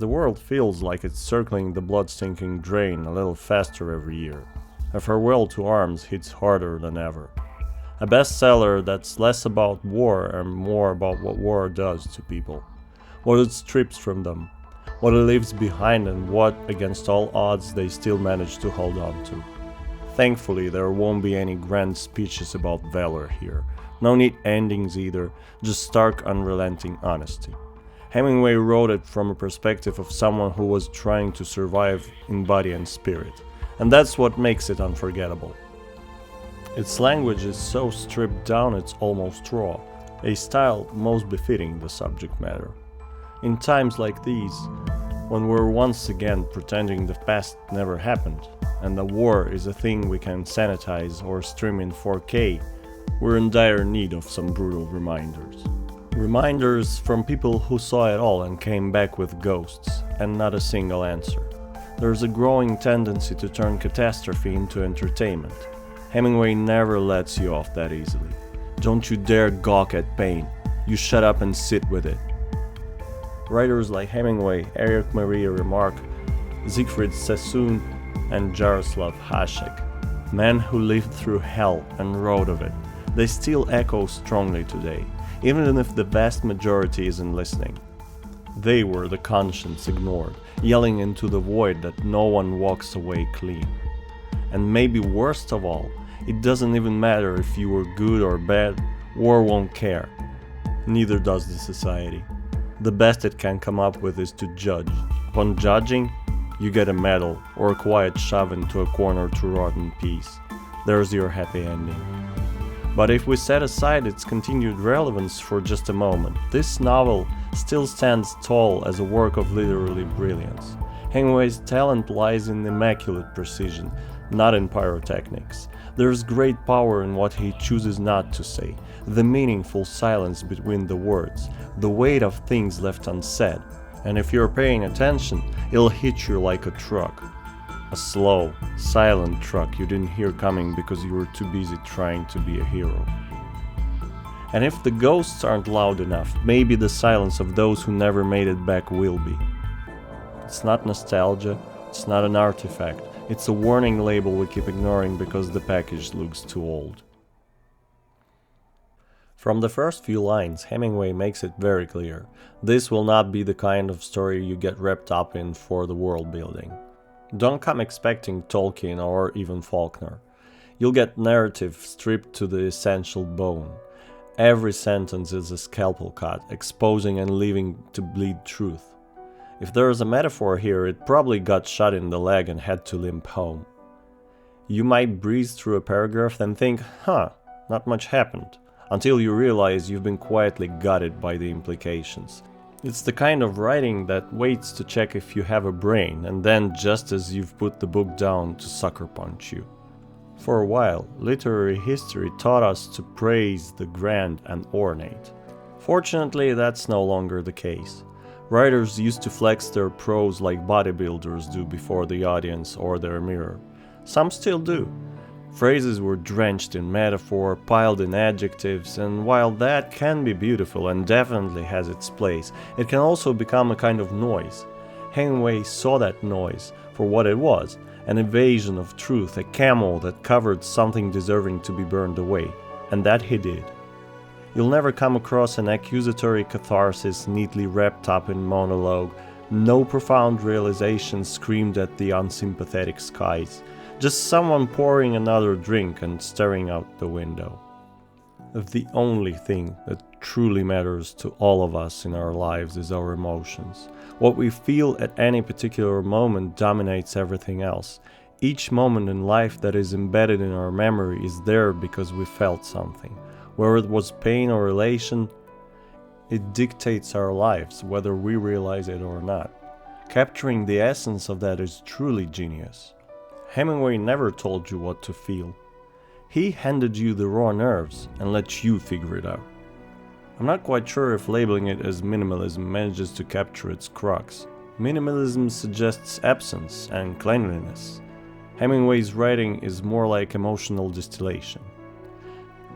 the world feels like it's circling the blood-stinking drain a little faster every year, a farewell to arms hits harder than ever. A bestseller that's less about war and more about what war does to people, what it strips from them, what it leaves behind and what, against all odds, they still manage to hold on to. Thankfully, there won't be any grand speeches about valor here, no neat endings either, just stark unrelenting honesty. Hemingway wrote it from a perspective of someone who was trying to survive in body and spirit, and that's what makes it unforgettable. Its language is so stripped down it's almost raw, a style most befitting the subject matter. In times like these, when we're once again pretending the past never happened, and the war is a thing we can sanitize or stream in 4K, we're in dire need of some brutal reminders. Reminders from people who saw it all and came back with ghosts, and not a single answer. There's a growing tendency to turn catastrophe into entertainment. Hemingway never lets you off that easily. Don't you dare gawk at pain. You shut up and sit with it. Writers like Hemingway, Erich Maria Remarque, Siegfried Sassoon, and Jaroslav Hasek, men who lived through hell and wrote of it, they still echo strongly today, even if the vast majority isn't listening. They were the conscience ignored, yelling into the void that no one walks away clean. And maybe worst of all, it doesn't even matter if you were good or bad, war won't care. Neither does the society. The best it can come up with is to judge. Upon judging, you get a medal or a quiet shove into a corner to rot in peace. There's your happy ending. But if we set aside its continued relevance for just a moment, this novel still stands tall as a work of literary brilliance. Hemingway's talent lies in immaculate precision, not in pyrotechnics. There's great power in what he chooses not to say, the meaningful silence between the words, the weight of things left unsaid, and if you're paying attention, it'll hit you like a truck. A slow, silent truck you didn't hear coming because you were too busy trying to be a hero. And if the ghosts aren't loud enough, maybe the silence of those who never made it back will be. It's not nostalgia, it's not an artifact, it's a warning label we keep ignoring because the package looks too old. From the first few lines, Hemingway makes it very clear, this will not be the kind of story you get wrapped up in for the world building. Don't come expecting Tolkien or even Faulkner. You'll get narrative stripped to the essential bone. Every sentence is a scalpel cut, exposing and leaving to bleed truth. If there is a metaphor here, it probably got shot in the leg and had to limp home. You might breeze through a paragraph and think, not much happened, until you realize you've been quietly gutted by the implications. It's the kind of writing that waits to check if you have a brain, and then just as you've put the book down to sucker punch you. For a while, literary history taught us to praise the grand and ornate. Fortunately, that's no longer the case. Writers used to flex their prose like bodybuilders do before the audience or their mirror. Some still do. Phrases were drenched in metaphor, piled in adjectives, and while that can be beautiful and definitely has its place, it can also become a kind of noise. Hemingway saw that noise for what it was, an evasion of truth, a camel that covered something deserving to be burned away, and that he did. You'll never come across an accusatory catharsis neatly wrapped up in monologue, no profound realization screamed at the unsympathetic skies, just someone pouring another drink and staring out the window. The only thing that truly matters to all of us in our lives is our emotions. What we feel at any particular moment dominates everything else. Each moment in life that is embedded in our memory is there because we felt something. Whether it was pain or elation, it dictates our lives, whether we realize it or not. Capturing the essence of that is truly genius. Hemingway never told you what to feel. He handed you the raw nerves and let you figure it out. I'm not quite sure if labeling it as minimalism manages to capture its crux. Minimalism suggests absence and cleanliness. Hemingway's writing is more like emotional distillation.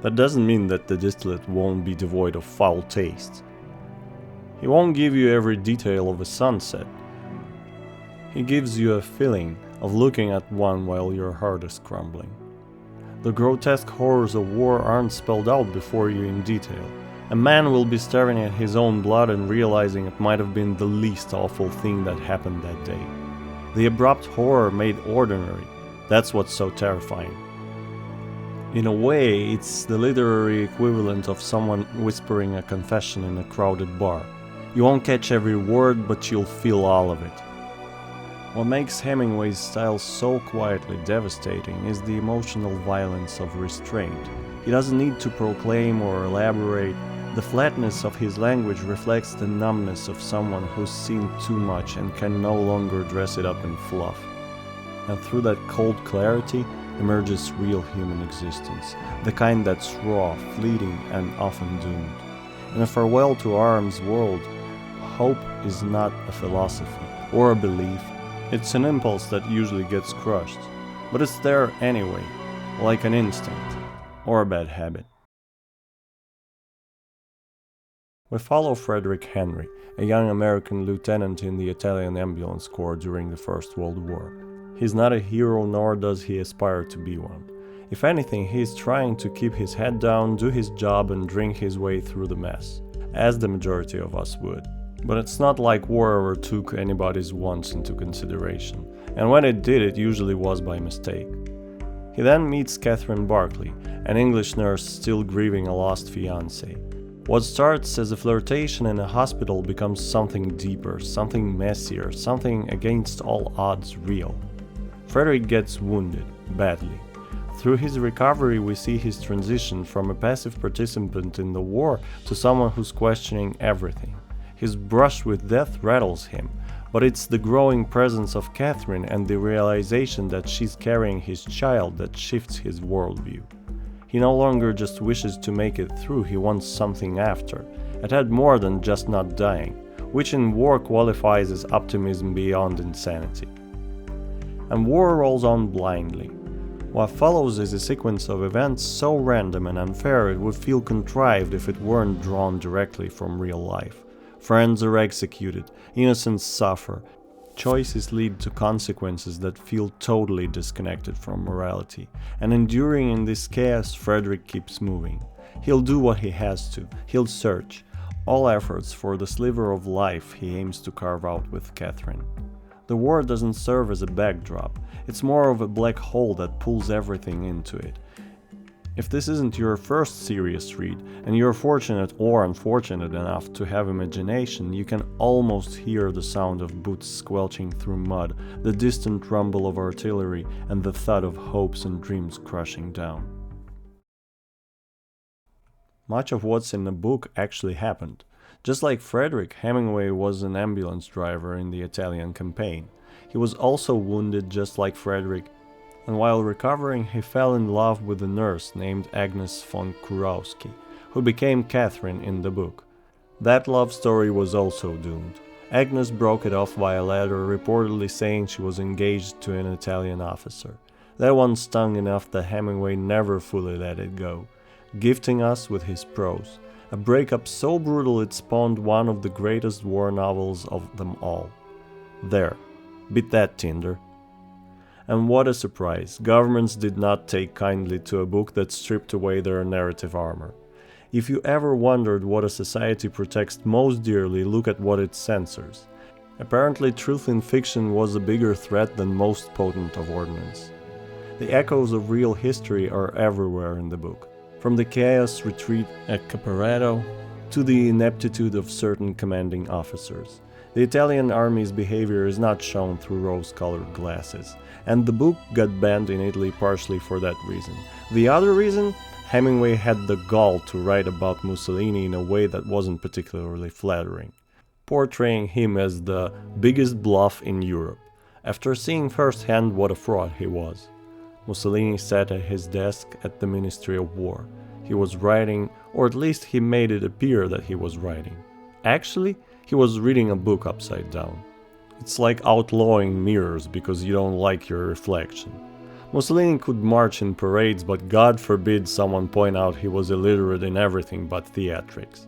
That doesn't mean that the distillate won't be devoid of foul taste. He won't give you every detail of a sunset, He gives you a feeling of looking at one while your heart is crumbling. The grotesque horrors of war aren't spelled out before you in detail. A man will be staring at his own blood and realizing it might have been the least awful thing that happened that day. The abrupt horror made ordinary, that's what's so terrifying. In a way, it's the literary equivalent of someone whispering a confession in a crowded bar. You won't catch every word, but you'll feel all of it. What makes Hemingway's style so quietly devastating is the emotional violence of restraint. He doesn't need to proclaim or elaborate. The flatness of his language reflects the numbness of someone who's seen too much and can no longer dress it up in fluff. And through that cold clarity emerges real human existence, the kind that's raw, fleeting, and often doomed. In a farewell to arms world, hope is not a philosophy or a belief. It's an impulse that usually gets crushed, but it's there anyway, like an instinct or a bad habit. We follow Frederick Henry, a young American lieutenant in the Italian ambulance corps during the First World War. He's not a hero, nor does he aspire to be one. If anything, he's trying to keep his head down, do his job, and drink his way through the mess, as the majority of us would. But it's not like war ever took anybody's wants into consideration, and when it did, it usually was by mistake. He then meets Catherine Barclay, an English nurse still grieving a lost fiancé. What starts as a flirtation in a hospital becomes something deeper, something messier, something against all odds real. Frederick gets wounded, badly. Through his recovery, we see his transition from a passive participant in the war to someone who's questioning everything. His brush with death rattles him, but it's the growing presence of Catherine and the realization that she's carrying his child that shifts his worldview. He no longer just wishes to make it through, he wants something after. It had more than just not dying, which in war qualifies as optimism beyond insanity. And war rolls on blindly. What follows is a sequence of events so random and unfair it would feel contrived if it weren't drawn directly from real life. Friends are executed, innocents suffer. Choices lead to consequences that feel totally disconnected from morality. And enduring in this chaos, Frederick keeps moving. He'll do what he has to. He'll search. All efforts for the sliver of life he aims to carve out with Catherine. The war doesn't serve as a backdrop. It's more of a black hole that pulls everything into it. If this isn't your first serious read, and you're fortunate or unfortunate enough to have imagination, you can almost hear the sound of boots squelching through mud, the distant rumble of artillery, and the thud of hopes and dreams crushing down. Much of what's in the book actually happened. Just like Frederick, Hemingway was an ambulance driver in the Italian campaign. He was also wounded just like Frederick, and while recovering he fell in love with a nurse named Agnes von Kurowski, who became Catherine in the book. That love story was also doomed. Agnes broke it off via letter, reportedly saying she was engaged to an Italian officer. That one stung enough that Hemingway never fully let it go, gifting us with his prose, a breakup so brutal it spawned one of the greatest war novels of them all. There, beat that, Tinder. And what a surprise, governments did not take kindly to a book that stripped away their narrative armor. If you ever wondered what a society protects most dearly, look at what it censors. Apparently truth in fiction was a bigger threat than most potent of ordnance. The echoes of real history are everywhere in the book, from the chaos retreat at Caporetto to the ineptitude of certain commanding officers. The Italian army's behavior is not shown through rose-colored glasses, and the book got banned in Italy partially for that reason. The other reason? Hemingway had the gall to write about Mussolini in a way that wasn't particularly flattering, portraying him as the biggest bluff in Europe, after seeing firsthand what a fraud he was. Mussolini sat at his desk at the Ministry of War. He was writing, or at least he made it appear that he was writing. Actually, he was reading a book upside down. It's like outlawing mirrors because you don't like your reflection. Mussolini could march in parades, but God forbid someone point out he was illiterate in everything but theatrics.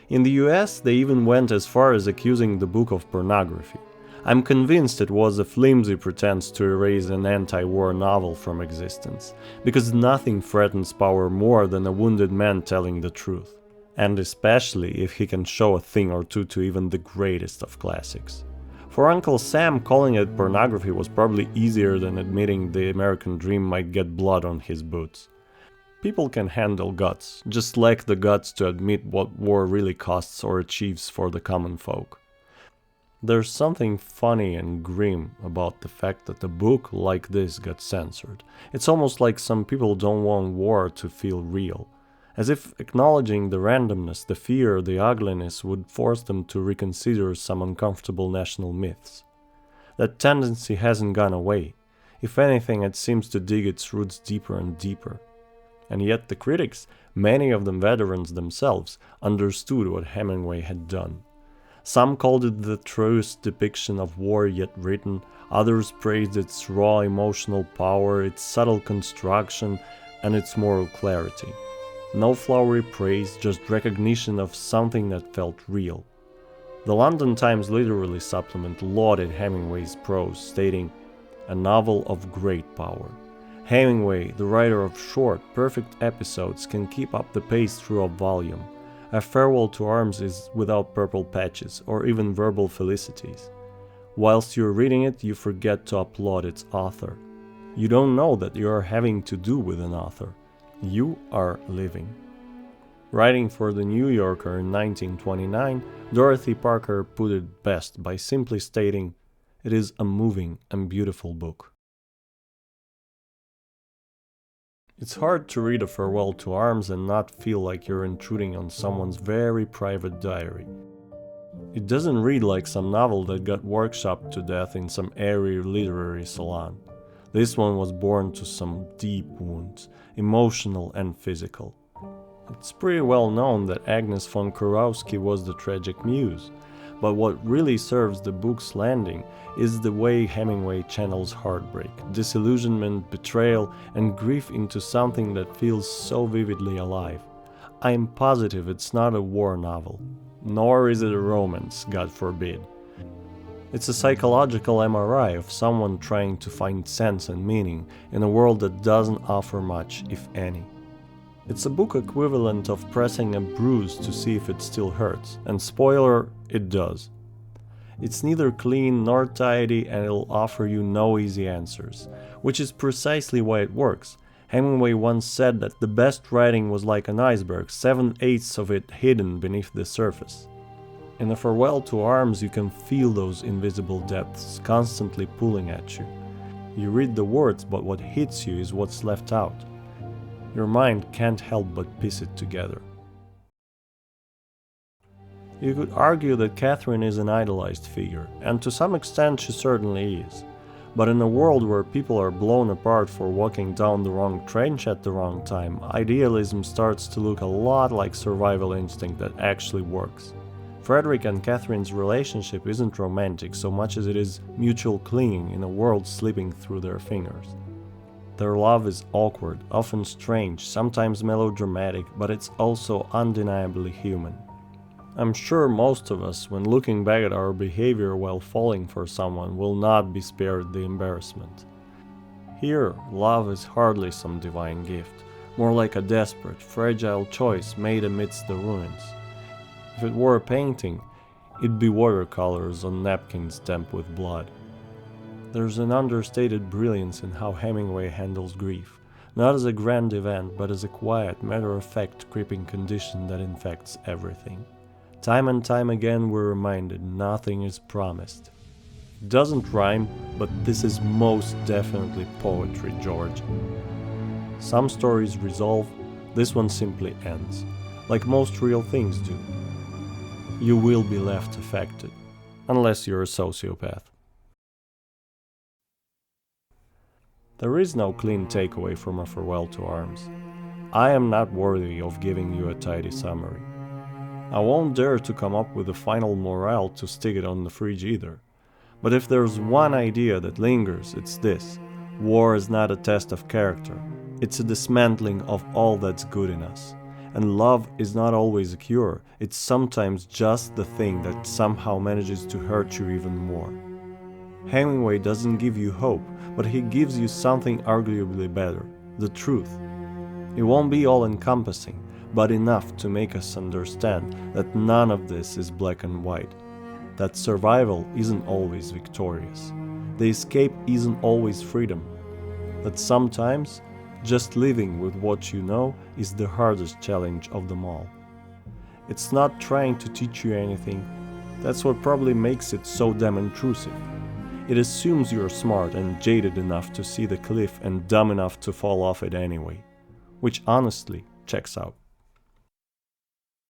In the US, they even went as far as accusing the book of pornography. I'm convinced it was a flimsy pretense to erase an anti-war novel from existence, because nothing threatens power more than a wounded man telling the truth, and especially if he can show a thing or two to even the greatest of classics. For Uncle Sam, calling it pornography was probably easier than admitting the American dream might get blood on his boots. People can handle guts, just lack the guts to admit what war really costs or achieves for the common folk. There's something funny and grim about the fact that a book like this got censored. It's almost like some people don't want war to feel real, as if acknowledging the randomness, the fear, the ugliness would force them to reconsider some uncomfortable national myths. That tendency hasn't gone away. If anything, it seems to dig its roots deeper and deeper. And yet the critics, many of them veterans themselves, understood what Hemingway had done. Some called it the truest depiction of war yet written, others praised its raw emotional power, its subtle construction, and its moral clarity. No flowery praise, just recognition of something that felt real. The London Times Literary Supplement lauded Hemingway's prose, stating, "A novel of great power. Hemingway, the writer of short, perfect episodes, can keep up the pace through a volume. A Farewell to Arms is without purple patches or even verbal felicities. Whilst you're reading it, you forget to applaud its author. You don't know that you are having to do with an author. You are living." Writing for The New Yorker in 1929, Dorothy Parker put it best by simply stating, "It is a moving and beautiful book." It's hard to read A Farewell to Arms and not feel like you're intruding on someone's very private diary. It doesn't read like some novel that got workshopped to death in some airy literary salon. This one was born to some deep wounds, emotional and physical. It's pretty well known that Agnes von Kurowski was the tragic muse, but what really serves the book's landing is the way Hemingway channels heartbreak, disillusionment, betrayal, and grief into something that feels so vividly alive. I'm positive it's not a war novel, nor is it a romance, God forbid. It's a psychological MRI of someone trying to find sense and meaning in a world that doesn't offer much, if any. It's a book equivalent of pressing a bruise to see if it still hurts, and spoiler, it does. It's neither clean nor tidy, and it'll offer you no easy answers, which is precisely why it works. Hemingway once said that the best writing was like an iceberg, 7/8 of it hidden beneath the surface. In A Farewell to Arms, you can feel those invisible depths constantly pulling at you. You read the words, but what hits you is what's left out. Your mind can't help but piece it together. You could argue that Catherine is an idolized figure, and to some extent she certainly is. But in a world where people are blown apart for walking down the wrong trench at the wrong time, idealism starts to look a lot like survival instinct that actually works. Frederick and Catherine's relationship isn't romantic so much as it is mutual clinging in a world slipping through their fingers. Their love is awkward, often strange, sometimes melodramatic, but it's also undeniably human. I'm sure most of us, when looking back at our behavior while falling for someone, will not be spared the embarrassment. Here, love is hardly some divine gift, more like a desperate, fragile choice made amidst the ruins. If it were a painting, it'd be watercolors on napkins damp with blood. There's an understated brilliance in how Hemingway handles grief, not as a grand event, but as a quiet, matter-of-fact creeping condition that infects everything. Time and time again we're reminded nothing is promised. It doesn't rhyme, but this is most definitely poetry, George. Some stories resolve, this one simply ends, like most real things do. You will be left affected, unless you're a sociopath. There is no clean takeaway from A Farewell to Arms. I am not worthy of giving you a tidy summary. I won't dare to come up with a final morale to stick it on the fridge either. But if there's one idea that lingers, it's this. War is not a test of character. It's a dismantling of all that's good in us. And love is not always a cure. It's sometimes just the thing that somehow manages to hurt you even more. Hemingway doesn't give you hope, but he gives you something arguably better, the truth. It won't be all-encompassing, but enough to make us understand that none of this is black and white, that survival isn't always victorious, the escape isn't always freedom, that sometimes just living with what you know is the hardest challenge of them all. It's not trying to teach you anything. That's what probably makes it so damn intrusive. It assumes you're smart and jaded enough to see the cliff and dumb enough to fall off it anyway, which honestly checks out.